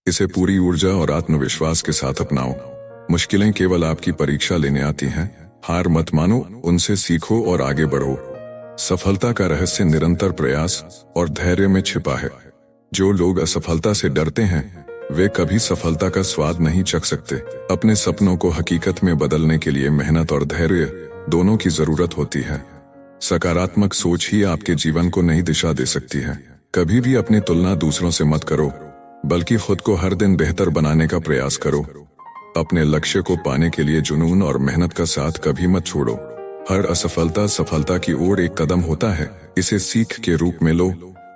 इसे पूरी ऊर्जा और आत्मविश्वास के साथ अपनाओ। मुश्किलें केवल आपकी परीक्षा लेने आती हैं। हार मत मानो, उनसे सीखो और आगे बढ़ो। सफलता का रहस्य निरंतर प्रयास और धैर्य में छिपा है। जो लोग असफलता से डरते हैं वे कभी सफलता का स्वाद नहीं चख सकते। अपने सपनों को हकीकत में बदलने के लिए मेहनत और धैर्य दोनों की जरूरत होती है। सकारात्मक सोच ही आपके जीवन को नई दिशा दे सकती है। कभी भी अपनी तुलना दूसरों से मत करो, बल्कि खुद को हर दिन बेहतर बनाने का प्रयास करो। अपने लक्ष्य को पाने के लिए जुनून और मेहनत का साथ कभी मत छोड़ो। हर असफलता सफलता की ओर एक कदम होता है, इसे सीख के रूप में लो।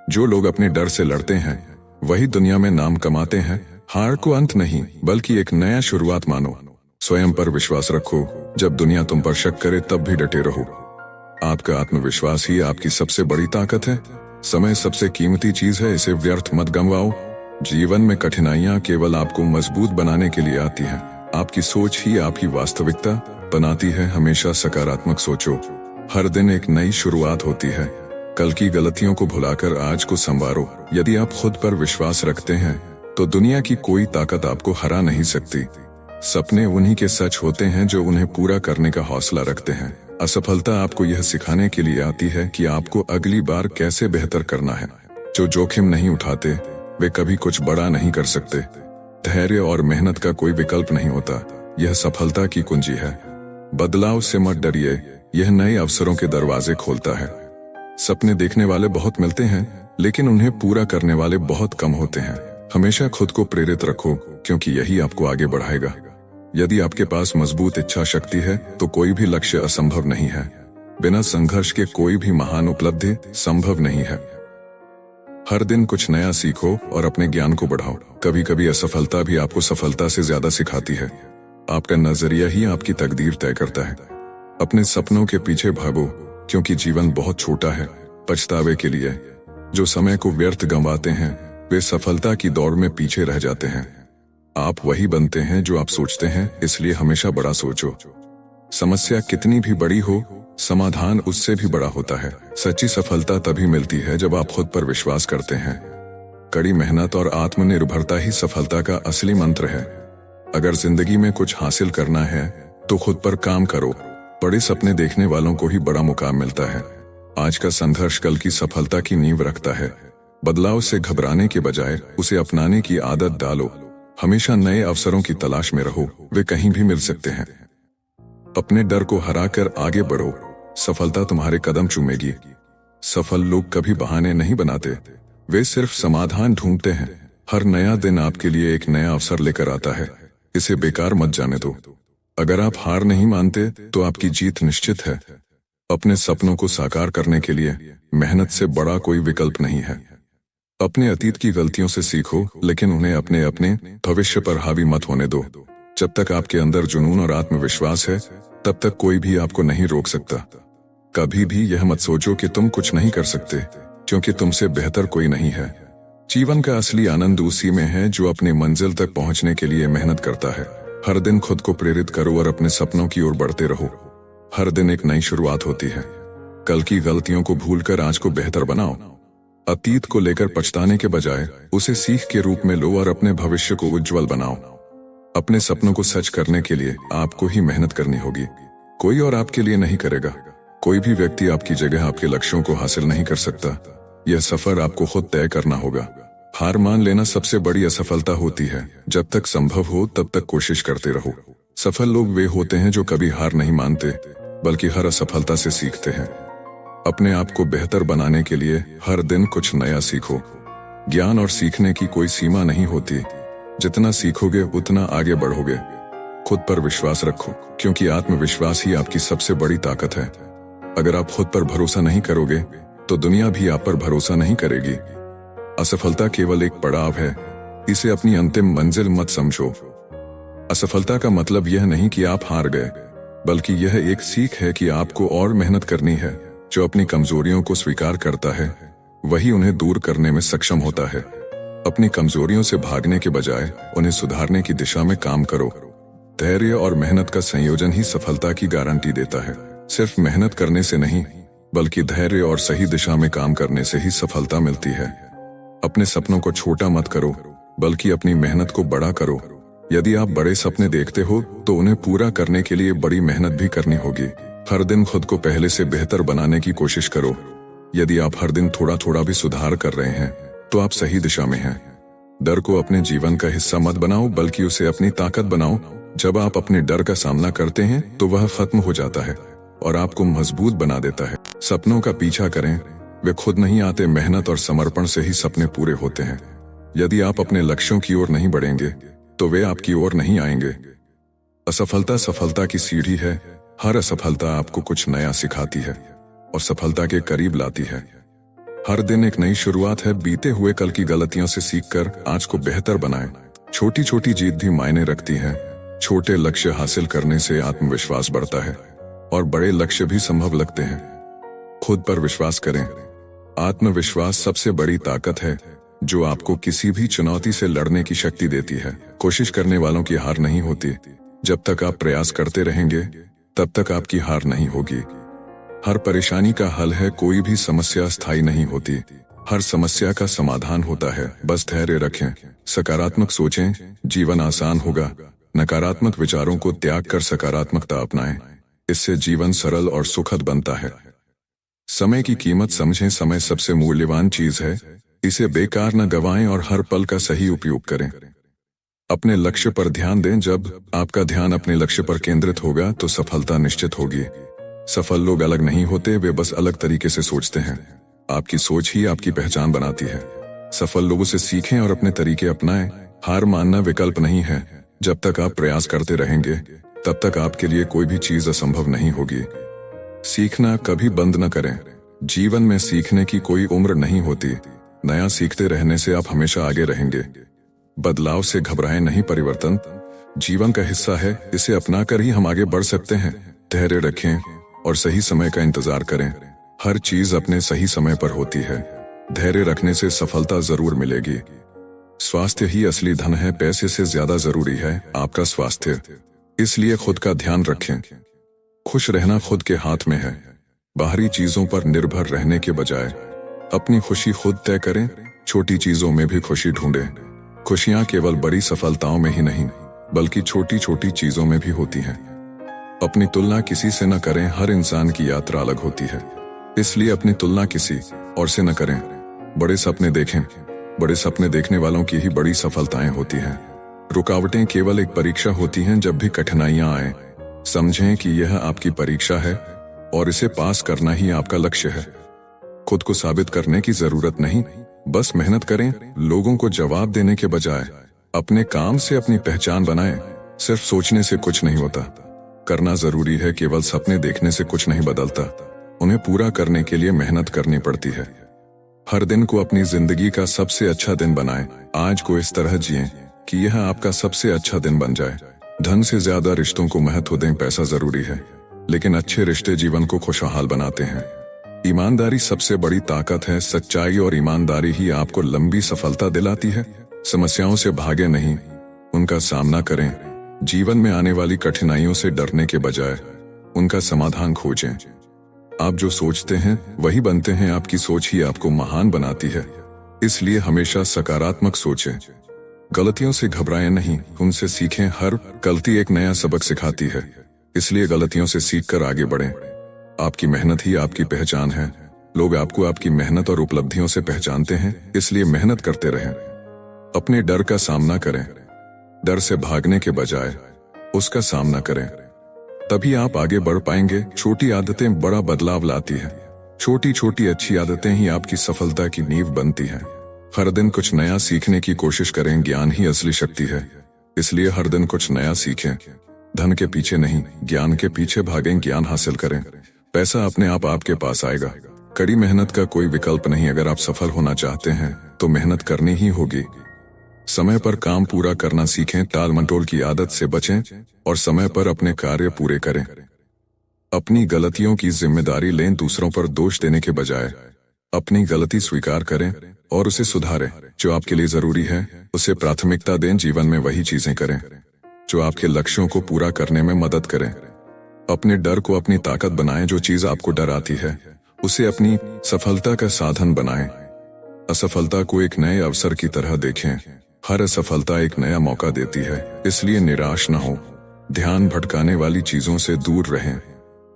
जो लोग अपने डर से लड़ते हैं वही दुनिया में नाम कमाते हैं। हार को अंत नहीं, बल्कि एक नया शुरुआत मानो। स्वयं पर विश्वास रखो, जब दुनिया तुम पर शक करे तब भी डटे रहो। आपका आत्मविश्वास ही आपकी सबसे बड़ी ताकत है। समय सबसे कीमती चीज है, इसे व्यर्थ मत गंवाओ। जीवन में कठिनाइयां केवल आपको मजबूत बनाने के लिए आती हैं। आपकी सोच ही आपकी वास्तविकता बनाती है। हमेशा सकारात्मक सोचो। हर दिन एक नई शुरुआत होती है। कल की गलतियों को भुलाकर आज को संवारो। यदि आप खुद पर विश्वास रखते हैं तो दुनिया की कोई ताकत आपको हरा नहीं सकती। सपने उन्हीं के सच होते हैं जो उन्हें पूरा करने का हौसला रखते हैं। असफलता आपको यह सिखाने के लिए आती है कि आपको अगली बार कैसे बेहतर करना है। जो जोखिम नहीं उठाते वे कभी कुछ बड़ा नहीं कर सकते। धैर्य और मेहनत का कोई विकल्प नहीं होता, यह सफलता की कुंजी है। बदलाव से मत डरिए, यह नए अवसरों के दरवाजे खोलता है। सपने देखने वाले बहुत मिलते हैं, लेकिन उन्हें पूरा करने वाले बहुत कम होते हैं। हमेशा खुद को प्रेरित रखो, क्योंकि यही आपको आगे बढ़ाएगा। यदि आपके पास मजबूत इच्छा शक्ति है तो कोई भी लक्ष्य असंभव नहीं है। बिना संघर्ष के कोई भी महान उपलब्धि संभव नहीं है। हर दिन कुछ नया सीखो और अपने ज्ञान को बढ़ाओ। कभी कभी असफलता भी आपको सफलता से ज्यादा सिखाती है। आपका नजरिया ही आपकी तकदीर तय करता है। अपने सपनों के पीछे भागो, क्योंकि जीवन बहुत छोटा है पछतावे के लिए। जो समय को व्यर्थ गंवाते हैं वे सफलता की दौड़ में पीछे रह जाते हैं। आप वही बनते हैं जो आप सोचते हैं, इसलिए हमेशा बड़ा सोचो। समस्या कितनी भी बड़ी हो, समाधान उससे भी बड़ा होता है। सच्ची सफलता तभी मिलती है जब आप खुद पर विश्वास करते हैं। कड़ी मेहनत और आत्मनिर्भरता ही सफलता का असली मंत्र है। अगर जिंदगी में कुछ हासिल करना है तो खुद पर काम करो। बड़े सपने देखने वालों को ही बड़ा मुकाम मिलता है। आज का संघर्ष कल की सफलता की नींव रखता है। बदलाव से घबराने के बजाय उसे अपनाने की आदत डालो। हमेशा नए अवसरों की तलाश में रहो, वे कहीं भी मिल सकते हैं। अपने डर को हराकर आगे बढ़ो, सफलता तुम्हारे कदम चूमेगी। सफल लोग कभी बहाने नहीं बनाते, वे सिर्फ समाधान ढूंढते हैं। हर नया दिन आपके लिए एक नया अवसर लेकर आता है, इसे बेकार मत जाने दो। अगर आप हार नहीं मानते तो आपकी जीत निश्चित है। अपने सपनों को साकार करने के लिए मेहनत से बड़ा कोई विकल्प नहीं है। अपने अतीत की गलतियों से सीखो, लेकिन उन्हें अपने अपने भविष्य पर हावी मत होने दो। जब तक आपके अंदर जुनून और आत्मविश्वास है तब तक कोई भी आपको नहीं रोक सकता। कभी भी यह मत सोचो कि तुम कुछ नहीं कर सकते, क्योंकि तुमसे बेहतर कोई नहीं है। जीवन का असली आनंद उसी में है जो अपनी मंजिल तक पहुंचने के लिए मेहनत करता है। हर दिन खुद को प्रेरित करो और अपने सपनों की ओर बढ़ते रहो। हर दिन एक नई शुरुआत होती है। कल की गलतियों को भूलकर आज को बेहतर बनाओ। अतीत को लेकर पछताने के बजाय उसे सीख के रूप में लो और अपने भविष्य को उज्जवल बनाओ। अपने सपनों को सच करने के लिए आपको ही मेहनत करनी होगी, कोई और आपके लिए नहीं करेगा। कोई भी व्यक्ति आपकी जगह आपके लक्ष्यों को हासिल नहीं कर सकता। यह सफर आपको खुद तय करना होगा। हार मान लेना सबसे बड़ी असफलता होती है। जब तक संभव हो तब तक कोशिश करते रहो। सफल लोग वे होते हैं जो कभी हार नहीं मानते, बल्कि हर असफलता से सीखते हैं। अपने आप को बेहतर बनाने के लिए हर दिन कुछ नया सीखो। ज्ञान और सीखने की कोई सीमा नहीं होती। जितना सीखोगे उतना आगे बढ़ोगे। खुद पर विश्वास रखो, क्योंकि आत्मविश्वास ही आपकी सबसे बड़ी ताकत है। अगर आप खुद पर भरोसा नहीं करोगे तो दुनिया भी आप पर भरोसा नहीं करेगी। असफलता केवल एक पड़ाव है, इसे अपनी अंतिम मंजिल मत समझो। असफलता का मतलब यह नहीं कि आप हार गए, बल्कि यह एक सीख है कि आपको और मेहनत करनी है। जो अपनी कमजोरियों को स्वीकार करता है वही उन्हें दूर करने में सक्षम होता है। अपनी कमजोरियों से भागने के बजाय उन्हें सुधारने की दिशा में काम करो। धैर्य और मेहनत का संयोजन ही सफलता की गारंटी देता है। सिर्फ मेहनत करने से नहीं, बल्कि धैर्य और सही दिशा में काम करने से ही सफलता मिलती है। अपने सपनों को छोटा मत करो, बल्कि अपनी मेहनत को बड़ा करो। यदि आप बड़े सपने देखते हो तो उन्हें पूरा करने के लिए बड़ी मेहनत भी करनी होगी। हर दिन खुद को पहले से बेहतर बनाने की कोशिश करो। यदि आप हर दिन थोड़ा थोड़ा भी सुधार कर रहे हैं तो आप सही दिशा में हैं। डर को अपने जीवन का हिस्सा मत बनाओ, बल्कि उसे अपनी ताकत बनाओ। जब आप अपने डर का सामना करते हैं तो वह खत्म हो जाता है और आपको मजबूत बना देता है। सपनों का पीछा करें, वे खुद नहीं आते, मेहनत और समर्पण से ही सपने पूरे होते हैं। यदि आप अपने लक्ष्यों की ओर नहीं बढ़ेंगे तो वे आपकी ओर नहीं आएंगे। असफलता सफलता की सीढ़ी है। हर असफलता आपको कुछ नया सिखाती है और सफलता के करीब लाती है। हर दिन एक नई शुरुआत है। बीते हुए कल की गलतियों से सीखकर आज को बेहतर बनाएं। छोटी छोटी जीत भी मायने रखती है। छोटे लक्ष्य हासिल करने से आत्मविश्वास बढ़ता है और बड़े लक्ष्य भी संभव लगते हैं। खुद पर विश्वास करें। आत्मविश्वास सबसे बड़ी ताकत है जो आपको किसी भी चुनौती से लड़ने की शक्ति देती है। कोशिश करने वालों की हार नहीं होती। जब तक आप प्रयास करते रहेंगे तब तक आपकी हार नहीं होगी। हर परेशानी का हल है। कोई भी समस्या स्थायी नहीं होती। हर समस्या का समाधान होता है। बस धैर्य रखें, सकारात्मक सोचें, जीवन आसान होगा। नकारात्मक विचारों को त्याग कर सकारात्मकता अपनाएं। इससे जीवन सरल और सुखद बनता है। समय की कीमत समझें। समय सबसे मूल्यवान चीज है। इसे बेकार न गवाएं और हर पल का सही उपयोग करें। अपने लक्ष्य पर ध्यान दें। जब आपका ध्यान अपने लक्ष्य पर केंद्रित होगा तो सफलता निश्चित होगी। सफल लोग अलग नहीं होते, वे बस अलग तरीके से सोचते हैं। आपकी सोच ही आपकी पहचान बनाती है। सफल लोगों से सीखें और अपने तरीके अपनाएं। हार मानना विकल्प नहीं है। जब तक आप प्रयास करते रहेंगे तब तक आपके लिए कोई भी चीज असंभव नहीं होगी। सीखना कभी बंद न करें। जीवन में सीखने की कोई उम्र नहीं होती। नया सीखते रहने से आप हमेशा आगे रहेंगे। बदलाव से घबराएं नहीं, परिवर्तन जीवन का हिस्सा है। इसे अपनाकर ही हम आगे बढ़ सकते हैं। धैर्य रखें और सही समय का इंतजार करें। हर चीज अपने सही समय पर होती है। धैर्य रखने से सफलता जरूर मिलेगी। स्वास्थ्य ही असली धन है। पैसे से ज्यादा जरूरी है आपका स्वास्थ्य। इसलिए खुद का ध्यान रखें। खुश रहना खुद के हाथ में है। बाहरी चीजों पर निर्भर रहने के बजाय अपनी खुशी खुद तय करें। छोटी चीजों में भी खुशी ढूंढें। खुशियां केवल बड़ी सफलताओं में ही नहीं बल्कि छोटी छोटी चीजों में भी होती हैं। अपनी तुलना किसी से न करें। हर इंसान की यात्रा अलग होती है, इसलिए अपनी तुलना किसी और से न करें। बड़े सपने देखें। बड़े सपने देखने वालों की ही बड़ी सफलताएं होती हैं। रुकावटें केवल एक परीक्षा होती हैं। जब भी कठिनाइयां आए समझें कि यह आपकी परीक्षा है और इसे पास करना ही आपका लक्ष्य है। खुद को साबित करने की जरूरत नहीं, बस मेहनत करें। लोगों को जवाब देने के बजाय अपने काम से अपनी पहचान बनाएं। सिर्फ सोचने से कुछ नहीं होता, करना जरूरी है। केवल सपने देखने से कुछ नहीं बदलता, उन्हें पूरा करने के लिए मेहनत करनी पड़ती है। हर दिन को अपनी जिंदगी का सबसे अच्छा दिन बनाएं। आज को इस तरह जिएं कि यह आपका सबसे अच्छा दिन बन जाए। धन से ज्यादा रिश्तों को महत्व दें। पैसा जरूरी है लेकिन अच्छे रिश्ते जीवन को खुशहाल बनाते हैं। ईमानदारी सबसे बड़ी ताकत है। सच्चाई और ईमानदारी ही आपको लंबी सफलता दिलाती है। समस्याओं से भागे नहीं, उनका सामना करें। जीवन में आने वाली कठिनाइयों से डरने के बजाय उनका समाधान खोजें। आप जो सोचते हैं वही बनते हैं। आपकी सोच ही आपको महान बनाती है। इसलिए हमेशा सकारात्मक सोचें। गलतियों से घबराएं नहीं, उनसे सीखें। हर गलती एक नया सबक सिखाती है, इसलिए गलतियों से सीखकर आगे बढ़ें। आपकी मेहनत ही आपकी पहचान है। लोग आपको आपकी मेहनत और उपलब्धियों से पहचानते हैं, इसलिए मेहनत करते रहें। अपने डर का सामना करें। डर से भागने के बजाय उसका सामना करें, तभी आप आगे बढ़ पाएंगे। छोटी आदतें बड़ा बदलाव लाती है। छोटी छोटी अच्छी आदतें ही आपकी सफलता की नींव बनती हैं। हर दिन कुछ नया सीखने की कोशिश करें। ज्ञान ही असली शक्ति है, इसलिए हर दिन कुछ नया सीखें। धन के पीछे नहीं, ज्ञान के पीछे भागें। ज्ञान हासिल करें, पैसा अपने आप आपके पास आएगा। कड़ी मेहनत का कोई विकल्प नहीं। अगर आप सफल होना चाहते हैं तो मेहनत करनी ही होगी। समय पर काम पूरा करना सीखें। टाल मटोल की आदत से बचें और समय पर अपने कार्य पूरे करें। अपनी गलतियों की जिम्मेदारी लें। दूसरों पर दोष देने के बजाय अपनी गलती स्वीकार करें और उसे सुधारें। जो आपके लिए जरूरी है उसे प्राथमिकता दें। जीवन में वही चीजें करें जो आपके लक्ष्यों को पूरा करने में मदद करें। अपने डर को अपनी ताकत बनाएं। जो चीज आपको डर आती है उसे अपनी सफलता का साधन बनाएं। असफलता को एक नए अवसर की तरह देखें। हर असफलता एक नया मौका देती है, इसलिए निराश न हो। ध्यान भटकाने वाली चीजों से दूर रहें।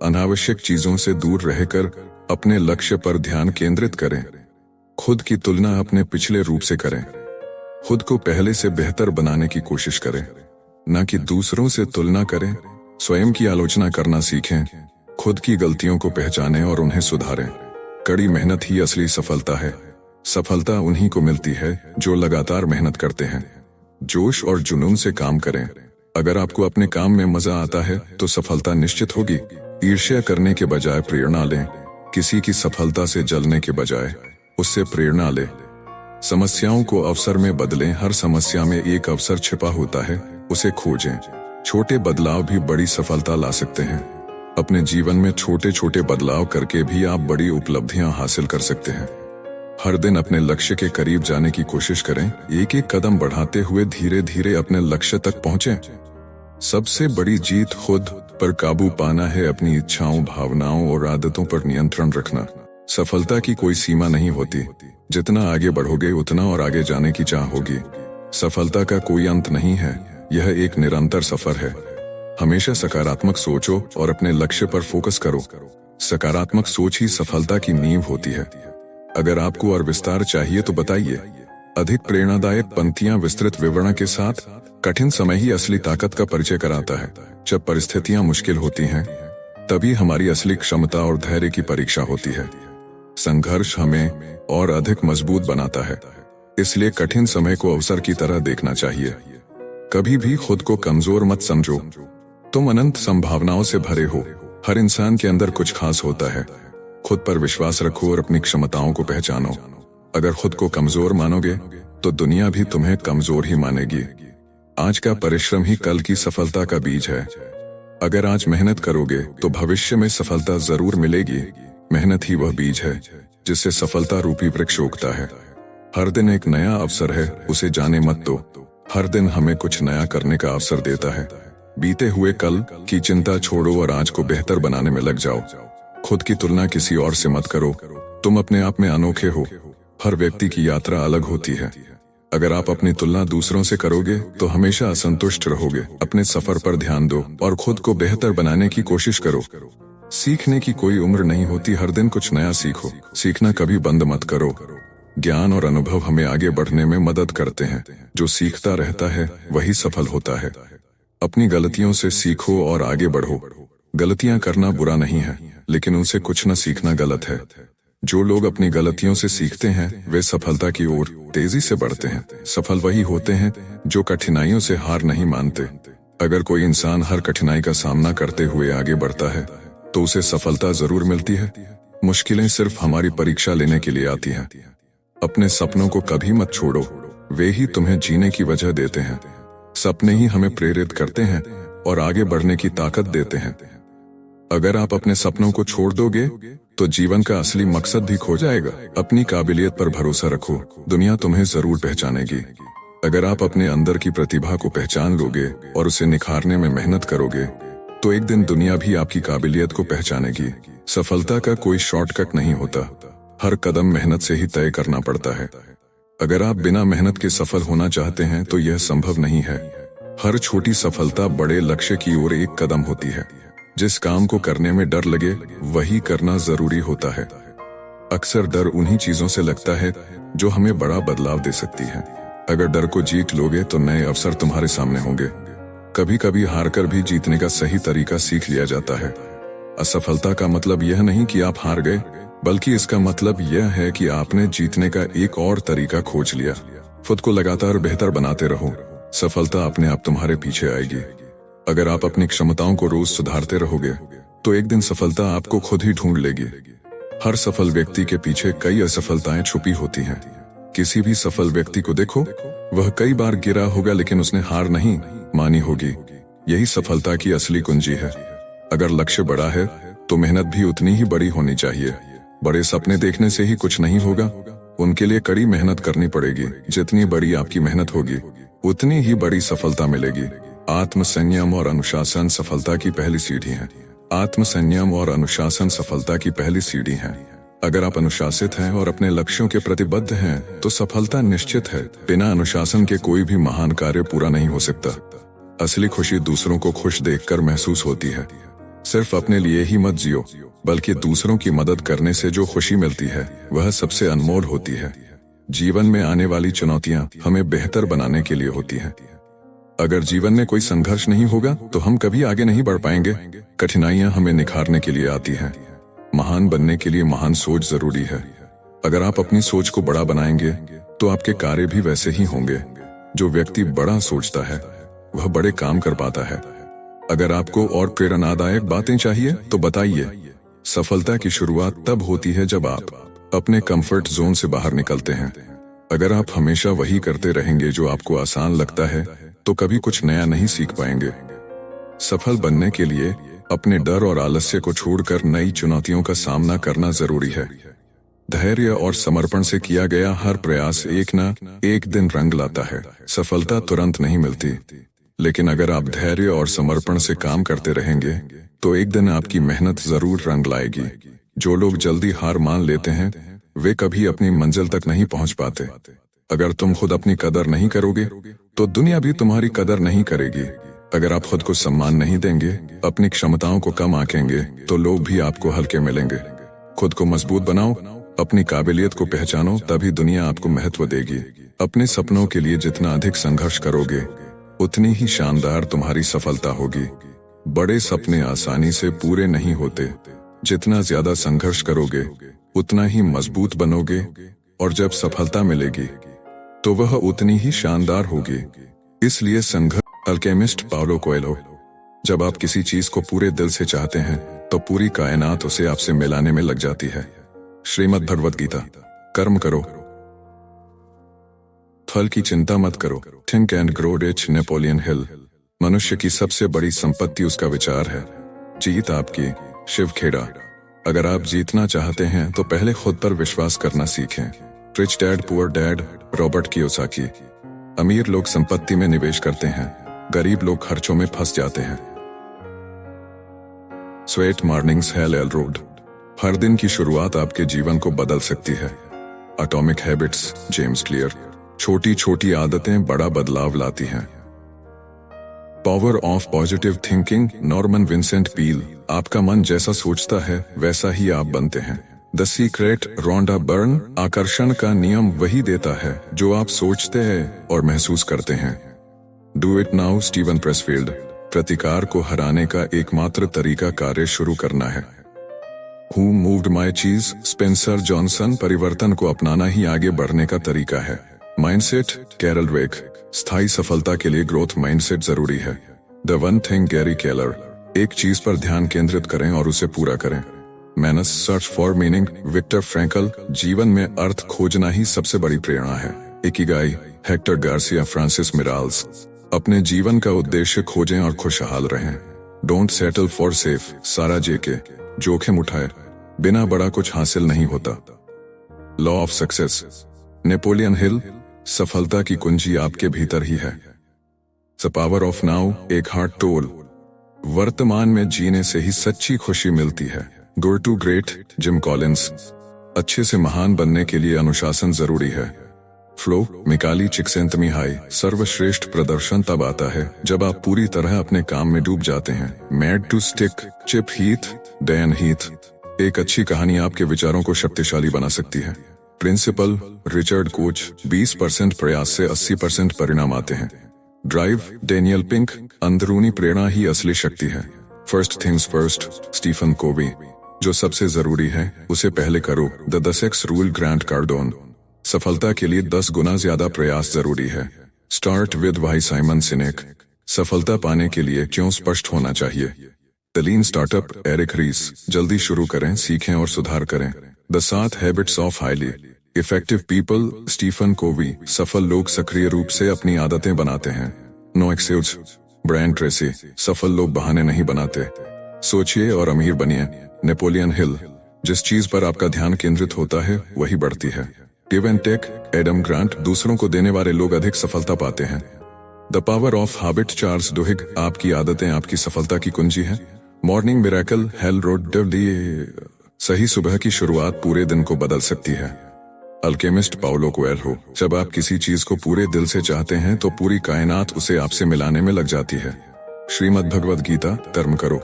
अनावश्यक चीजों से दूर रहकर अपने लक्ष्य पर ध्यान केंद्रित करें। खुद की तुलना अपने पिछले रूप से करें। खुद को पहले से बेहतर बनाने की कोशिश करें, न कि दूसरों से तुलना करें। स्वयं की आलोचना करना सीखें। खुद की गलतियों को पहचानें और उन्हें सुधारें। कड़ी मेहनत ही असली सफलता है। सफलता उन्हीं को मिलती है जो लगातार मेहनत करते हैं। जोश और जुनून से काम करें। अगर आपको अपने काम में मजा आता है तो सफलता निश्चित होगी। ईर्ष्या करने के बजाय प्रेरणा लें। किसी की सफलता से जलने के बजाय उससे प्रेरणा लें। समस्याओं को अवसर में बदलें। हर समस्या में एक अवसर छिपा होता है, उसे खोजें। छोटे बदलाव भी बड़ी सफलता ला सकते हैं। अपने जीवन में छोटे छोटे बदलाव करके भी आप बड़ी उपलब्धियां हासिल कर सकते हैं। हर दिन अपने लक्ष्य के करीब जाने की कोशिश करें। एक एक कदम बढ़ाते हुए धीरे धीरे अपने लक्ष्य तक पहुंचें। सबसे बड़ी जीत खुद पर काबू पाना है। अपनी इच्छाओं, भावनाओं और आदतों पर नियंत्रण रखना। सफलता की कोई सीमा नहीं होती। जितना आगे बढ़ोगे उतना और आगे जाने की चाह होगी। सफलता का कोई अंत नहीं है, यह एक निरंतर सफर है। हमेशा सकारात्मक सोचो और अपने लक्ष्य पर फोकस करो। सकारात्मक सोच ही सफलता की नींव होती है। अगर आपको और विस्तार चाहिए तो बताइए। अधिक प्रेरणादायक पंक्तियां विस्तृत विवरण के साथ। कठिन समय ही असली ताकत का परिचय कराता है। जब परिस्थितियां मुश्किल होती हैं, तभी हमारी असली क्षमता और धैर्य की परीक्षा होती है। संघर्ष हमें और अधिक मजबूत बनाता है। इसलिए कठिन समय को अवसर की तरह देखना चाहिए। कभी भी खुद को कमजोर मत समझो। तुम अनंत संभावनाओं से भरे हो। हर इंसान के अंदर कुछ खास होता है। खुद पर विश्वास रखो और अपनी क्षमताओं को पहचानो। अगर खुद को कमजोर मानोगे तो दुनिया भी तुम्हें कमजोर ही मानेगी। आज का परिश्रम ही कल की सफलता का बीज है। अगर आज मेहनत करोगे तो भविष्य में सफलता जरूर मिलेगी। मेहनत ही वह बीज है जिससे सफलता रूपी वृक्ष उगता है। हर दिन एक नया अवसर है, उसे जाने मत दो। हर दिन हमें कुछ नया करने का अवसर देता है। बीते हुए कल की चिंता छोड़ो और आज को बेहतर बनाने में लग जाओ। खुद की तुलना किसी और से मत करो। तुम अपने आप में अनोखे हो। हर व्यक्ति की यात्रा अलग होती है। अगर आप अपनी तुलना दूसरों से करोगे तो हमेशा असंतुष्ट रहोगे। अपने सफर पर ध्यान दो और खुद को बेहतर बनाने की कोशिश करो। सीखने की कोई उम्र नहीं होती। हर दिन कुछ नया सीखो। सीखना कभी बंद मत करो। ज्ञान और अनुभव हमें आगे बढ़ने में मदद करते हैं। जो सीखता रहता है वही सफल होता है। अपनी गलतियों से सीखो और आगे बढ़ो। गलतियां करना बुरा नहीं है, लेकिन उनसे कुछ न सीखना गलत है। जो लोग अपनी गलतियों से सीखते हैं वे सफलता की ओर तेजी से बढ़ते हैं। सफल वही होते हैं जो कठिनाइयों से हार नहीं मानते। अगर कोई इंसान हर कठिनाई का सामना करते हुए आगे बढ़ता है तो उसे सफलता जरूर मिलती है। मुश्किलें सिर्फ हमारी परीक्षा लेने के लिए आती हैं। अपने सपनों को कभी मत छोड़ो, वे ही तुम्हें जीने की वजह देते हैं। सपने ही हमें प्रेरित करते हैं और आगे बढ़ने की ताकत देते हैं। अगर आप अपने सपनों को छोड़ दोगे तो जीवन का असली मकसद भी खो जाएगा। अपनी काबिलियत पर भरोसा रखो, दुनिया तुम्हें जरूर पहचानेगी। अगर आप अपने अंदर की प्रतिभा को पहचान लोगे और उसे निखारने में मेहनत करोगे तो एक दिन दुनिया भी आपकी काबिलियत को पहचानेगी। सफलता का कोई शॉर्टकट नहीं होता। हर कदम मेहनत से ही तय करना पड़ता है। अगर आप बिना मेहनत के सफल होना चाहते हैं तो यह संभव नहीं है। हर छोटी सफलता बड़े लक्ष्य की ओर एक कदम होती है। जिस काम को करने में डर लगे वही करना जरूरी होता है। अक्सर डर उन्हीं चीजों से लगता है जो हमें बड़ा बदलाव दे सकती है। अगर डर को जीत लोगे तो नए अवसर तुम्हारे सामने होंगे। कभी कभी हारकर भी जीतने का सही तरीका सीख लिया जाता है। असफलता का मतलब यह नहीं कि आप हार गए, बल्कि इसका मतलब यह है कि आपने जीतने का एक और तरीका खोज लिया। खुद को लगातार बेहतर बनाते रहो, सफलता अपने आप तुम्हारे पीछे आएगी। अगर आप अपनी क्षमताओं को रोज सुधारते रहोगे तो एक दिन सफलता आपको खुद ही ढूंढ लेगी। हर सफल व्यक्ति के पीछे कई असफलताएं छुपी होती हैं। किसी भी सफल व्यक्ति को देखो, वह कई बार गिरा होगा लेकिन उसने हार नहीं मानी होगी। यही सफलता की असली कुंजी है। अगर लक्ष्य बड़ा है तो मेहनत भी उतनी ही बड़ी होनी चाहिए। बड़े सपने देखने से ही कुछ नहीं होगा, उनके लिए कड़ी मेहनत करनी पड़ेगी। जितनी बड़ी आपकी मेहनत होगी उतनी ही बड़ी सफलता मिलेगी। आत्मसंयम और अनुशासन सफलता की पहली सीढ़ी है। आत्मसंयम और अनुशासन सफलता की पहली सीढ़ी है। अगर आप अनुशासित हैं और अपने लक्ष्यों के प्रतिबद्ध हैं तो सफलता निश्चित है। बिना अनुशासन के कोई भी महान कार्य पूरा नहीं हो सकता। असली खुशी दूसरों को खुश देखकर महसूस होती है। सिर्फ अपने लिए ही मत जियो, बल्कि दूसरों की मदद करने से जो खुशी मिलती है वह सबसे अनमोल होती है। जीवन में आने वाली चुनौतियां हमें बेहतर बनाने के लिए होती हैं। अगर जीवन में कोई संघर्ष नहीं होगा तो हम कभी आगे नहीं बढ़ पाएंगे। कठिनाइयां हमें निखारने के लिए आती हैं। महान बनने के लिए महान सोच जरूरी है। अगर आप अपनी सोच को बड़ा बनाएंगे तो आपके कार्य भी वैसे ही होंगे। जो व्यक्ति बड़ा सोचता है वह बड़े काम कर पाता है। अगर आपको और प्रेरणादायक बातें चाहिए तो बताइए। सफलता की शुरुआत तब होती है जब आप अपने कंफर्ट जोन से बाहर निकलते हैं। अगर आप हमेशा वही करते रहेंगे जो आपको आसान लगता है तो कभी कुछ नया नहीं सीख पाएंगे। सफल बनने के लिए अपने डर और आलस्य को छोड़कर नई चुनौतियों का सामना करना जरूरी है। धैर्य और समर्पण से किया गया हर प्रयास एक न एक दिन रंग लाता है। सफलता तुरंत नहीं मिलती, लेकिन अगर आप धैर्य और समर्पण से काम करते रहेंगे तो एक दिन आपकी मेहनत जरूर रंग लाएगी। जो लोग जल्दी हार मान लेते हैं वे कभी अपनी मंजिल तक नहीं पहुंच पाते। अगर तुम खुद अपनी कदर नहीं करोगे तो दुनिया भी तुम्हारी कदर नहीं करेगी। अगर आप खुद को सम्मान नहीं देंगे, अपनी क्षमताओं को कम आंकेंगे तो लोग भी आपको हल्के मिलेंगे। खुद को मजबूत बनाओ, अपनी काबिलियत को पहचानो, तभी दुनिया आपको महत्व देगी। अपने सपनों के लिए जितना अधिक संघर्ष करोगे उतनी ही शानदार तुम्हारी सफलता होगी। बड़े सपने आसानी से पूरे नहीं होते। जितना ज्यादा संघर्ष करोगे उतना ही मजबूत बनोगे, और जब सफलता मिलेगी तो वह उतनी ही शानदार होगी। इसलिए संघर्ष। Alchemist Paulo Coelho. जब आप किसी चीज को पूरे दिल से चाहते हैं तो पूरी कायनात उसे आपसे मिलाने में लग जाती है। श्रीमद् भगवद गीता। कर्म करो, फल की चिंता मत करो। Think and grow rich. Napoleon Hill. मनुष्य की सबसे बड़ी संपत्ति उसका विचार है। जीत आपकी। शिव खेड़ा। अगर आप जीतना चाहते हैं तो पहले खुद पर विश्वास करना सीखें। Rich dad poor dad. Robert Kiyosaki. अमीर लोग संपत्ति में निवेश करते हैं, गरीब लोग खर्चों में फंस जाते हैं। Sweat mornings Hal Elrod. हर दिन की शुरुआत आपके जीवन को बदल सकती है। Atomic habits. James Clear. छोटी छोटी आदतें बड़ा बदलाव लाती हैं। Power of positive thinking. Norman Vincent Peale. आपका मन जैसा सोचता है वैसा ही आप बनते हैं। The secret. Rhonda Byrne. आकर्षण का नियम वही देता है जो आप सोचते हैं और महसूस करते हैं। Do it now. स्टीवन प्रेसफील्ड। प्रतिकार को हराने का एकमात्र तरीका कार्य शुरू करना है। हु मूव्ड माई चीज। Spencer Johnson. परिवर्तन को अपनाना ही आगे बढ़ने का तरीका है। माइंडसेट। कैरल वेक। स्थायी सफलता के लिए ग्रोथ माइंडसेट जरूरी है। The one thing. Gary Keller. एक चीज पर ध्यान केंद्रित करें और उसे पूरा करें। Man's. Search for meaning. Viktor Frankl. जीवन में अर्थ खोजना ही सबसे बड़ी प्रेरणा है। Ikigai. Hector Garcia. Francesc Miralles. अपने जीवन का उद्देश्य खोजें और खुशहाल रहें। Don't settle for safe. Sarah Jakes. जोखिम उठाए बिना बड़ा कुछ हासिल नहीं होता। Law of success. Napoleon Hill. सफलता की कुंजी आपके भीतर ही है। The power of now. Eckhart Tolle. वर्तमान में जीने से ही सच्ची खुशी मिलती है। Good to great. Jim Collins. अच्छे से महान बनने के लिए अनुशासन जरूरी है। फ्लो। Mihaly Csikszentmihalyi. सर्वश्रेष्ठ प्रदर्शन तब आता है जब आप पूरी तरह अपने काम में डूब जाते हैं। Made to stick. Chip Heath. Dan Heath. एक अच्छी कहानी आपके विचारों को शक्तिशाली बना सकती है। प्रिंसिपल। Richard coach. 20% प्रयास से 80% परिणाम आते हैं। ड्राइव। Daniel Pink. अंदरूनी प्रेरणा ही असली शक्ति है। First things first. Stephen Covey. जो सबसे जरूरी है उसे पहले करो। The 10x rule. Grant Cardone. सफलता के लिए 10 गुना ज्यादा प्रयास जरूरी है। Start with why. Simon Sinek. सफलता पाने के लिए क्यों स्पष्ट होना चाहिए। The lean startup. Eric Ries. जल्दी शुरू करें, सीखें और सुधार करें। The 7 habits of highly effective people. Stephen Covey. सफल लोग सक्रिय रूप से अपनी आदतें बनाते हैं। No excuses. Brian Tracy. सफल लोग बहाने नहीं बनाते। सोचिए और अमीर बनिए। Napoleon Hill. जिस चीज पर आपका ध्यान केंद्रित होता है वही बढ़ती है। Give and take. Adam Grant. दूसरों को देने वाले लोग अधिक सफलता पाते हैं। The power of habit. Charles Duhigg. आपकी आदतें आपकी सफलता की कुंजी है। Morning miracle. Hal Elrod. सही सुबह की शुरुआत पूरे दिन को बदल सकती है। अल्केमिस्ट पाउलो कोएल्हो, जब आप किसी चीज को पूरे दिल से चाहते हैं तो पूरी कायनात उसे आपसे मिलाने में लग जाती है। श्रीमद् भगवद गीता, कर्म करो,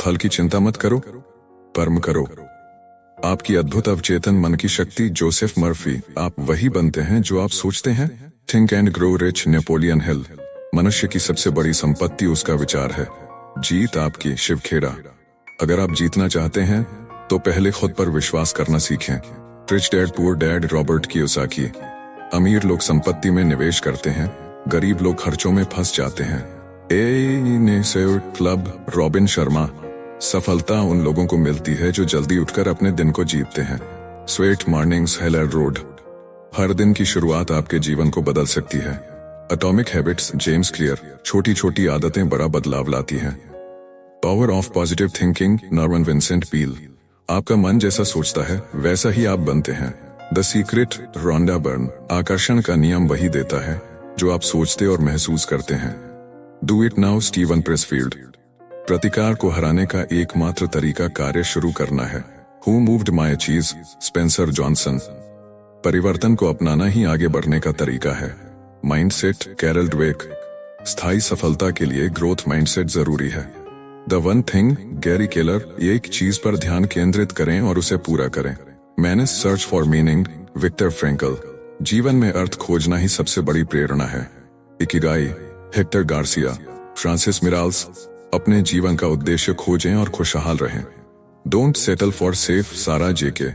फल की चिंता मत करो, कर्म करो। आपकी अद्भुत अवचेतन मन की शक्ति। जोसेफ मर्फी, आप वही बनते हैं जो आप सोचते हैं। Think and grow rich. Napoleon Hill, मनुष्य की सबसे बड़ी संपत्ति उसका विचार है। जीत आपकी। शिव खेरा, अगर आप जीतना चाहते हैं तो पहले खुद पर विश्वास करना सीखें। Rich dad poor dad. Robert Kiyosaki, अमीर लोग संपत्ति में निवेश करते हैं, गरीब लोग खर्चों में फंस जाते हैं। क्लब। रॉबिन शर्मा, सफलता उन लोगों को मिलती है जो जल्दी उठकर अपने दिन को जीतते हैं। Sweat mornings. हेलर रोड, हर दिन की शुरुआत आपके जीवन को बदल सकती है। Atomic habits. जेम्स क्लियर, छोटी छोटी आदतें बड़ा बदलाव लाती हैं। Power of positive thinking. Norman Vincent Peale, आपका मन जैसा सोचता है वैसा ही आप बनते हैं। The secret. रोंडा बर्न, आकर्षण का नियम वही देता है जो आप सोचते और महसूस करते हैं। Do it now. स्टीवन प्रेसफील्ड, प्रतिकार को हराने का एकमात्र तरीका कार्य शुरू करना है। हु मूव्ड माई चीज। स्पेंसर जॉनसन, परिवर्तन को अपनाना ही आगे बढ़ने का तरीका है। माइंडसेट। कैरल ड्वेक, स्थायी सफलता के लिए ग्रोथ माइंडसेट जरूरी है। The one thing. Gary Keller, एक चीज पर ध्यान केंद्रित करें और उसे पूरा करें। Man's search for meaning. Viktor Frankl, जीवन में अर्थ खोजना ही सबसे बड़ी प्रेरणा है। Ikigai. Hector Garcia. Francesc Miralles, अपने जीवन का उद्देश्य खोजें और खुशहाल रहें। Don't settle for safe. Sarah Jakes,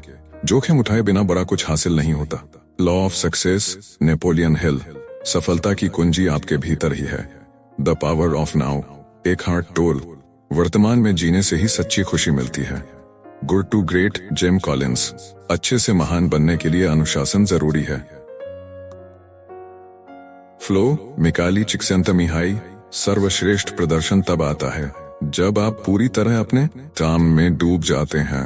जोखिम उठाए बिना बड़ा कुछ हासिल नहीं होता। Law of success. Napoleon Hill, सफलता की कुंजी आपके भीतर ही है। The power of now. Eckhart Tolle, वर्तमान में जीने से ही सच्ची खुशी मिलती है। Good to great. Jim Collins, अच्छे से महान बनने के लिए अनुशासन जरूरी है। फ्लो। मिकाली चिक्सेंतमिहाई, सर्वश्रेष्ठ प्रदर्शन तब आता है जब आप पूरी तरह अपने काम में डूब जाते हैं।